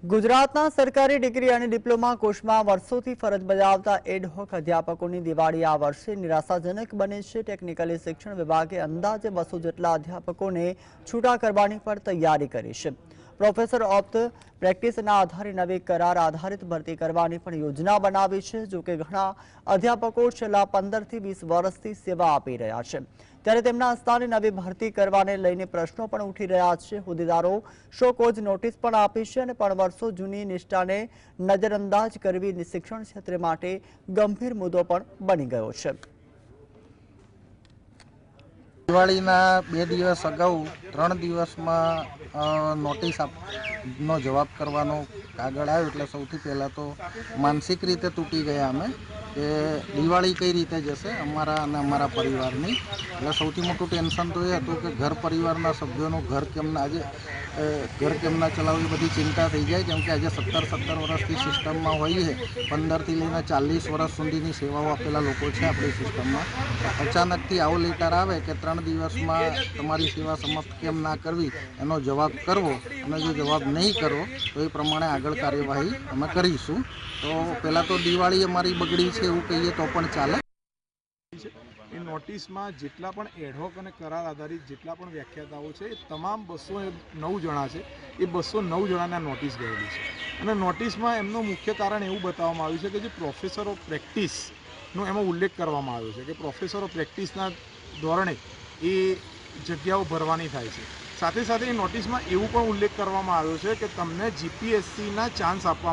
ગુજરાતના સરકારી ડિગ્રી અને ડિપ્લોમા કોર્સમાં વર્ષોથી ફરજ બજાવતા એડહોક અધ્યાપકોની દિવાળી આ વર્ષે નિરાશાજનક બની છે। ટેકનિકલી શિક્ષણ વિભાગે અંદાજે 200 જેટલા અધ્યાપકોને છૂટા કરવાની પણ તૈયારી કરી છે। પ્રોફેસર ઓફ ધ પ્રેક્ટિસના આધારે નવી કરાર આધારિત ભરતી કરવાની પણ યોજના બનાવી છે। જો કે ઘણા અધ્યાપકો છેલ્લા 15 થી 20 વર્ષથી સેવા આપી રહ્યા છે, ત્યારે તેમના સ્થાને નવી ભરતી કરવાને લઈને પ્રશ્નો પણ ઉઠી રહ્યા છે। હોદ્દેદારો શોકોઝ નોટિસ પણ આપી છે અને પણ વર્ષો જૂની નિષ્ઠાને નજરઅંદાજ કરવી શિક્ષણ ક્ષેત્ર માટે ગંભીર મુદ્દો પણ બની ગયો છે। દિવાળીના 2 દિવસ અગાઉ 3 દિવસમાં નોટિસનો જવાબ કરવાનો કાગળ આવ્યો એટલે સૌથી પહેલાં તો માનસિક રીતે તૂટી ગયા અમે કે દિવાળી કઈ રીતે જશે અમારા અને અમારા પરિવારની। એટલે સૌથી મોટું ટેન્શન તો એ હતું કે ઘર પરિવારના સભ્યોનું ઘર કેમના ચલાવવું એ બધી ચિંતા થઈ જાય, કેમ કે આજે 17 વર્ષથી સિસ્ટમમાં હોઈએ, 15થી લઈને 40 વર્ષ સુધીની સેવાઓ આપેલા લોકો છે આપણી સિસ્ટમમાં। અચાનકથી આવો લેટર આવે કે 3 દિવસમાં તમારી સેવા સમાપ્ત કેમ ના કરવી એનો જવાબ કરવો, અને જો જવાબ નહીં કરો તો એ પ્રમાણે આગળ કાર્યવાહી અમે કરીશું। તો પહેલાં તો દિવાળી અમારી બગડી છે એવું કહીએ તો પણ ચાલે। એ નોટિસમાં જેટલા પણ એડહોક અને કરાર આધારિત જેટલા પણ વ્યાખ્યાતાઓ છે એ તમામ 209 જણા છે, એ 209 જણાને નોટિસ ગયેલી છે। અને નોટિસમાં એમનું મુખ્ય કારણ એવું બતાવવામાં આવ્યું છે કે જે પ્રોફેસર ઓફ પ્રેક્ટિસનો એમાં ઉલ્લેખ કરવામાં આવ્યો છે કે પ્રોફેસર ઓફ પ્રેક્ટિસના ધોરણે એ જગ્યાઓ ભરવાની થાય છે। સાથે સાથે એ નોટિસમાં એવું પણ ઉલ્લેખ કરવામાં આવ્યો છે કે તમને જીપીએસસીના ચાન્સ આપવામાં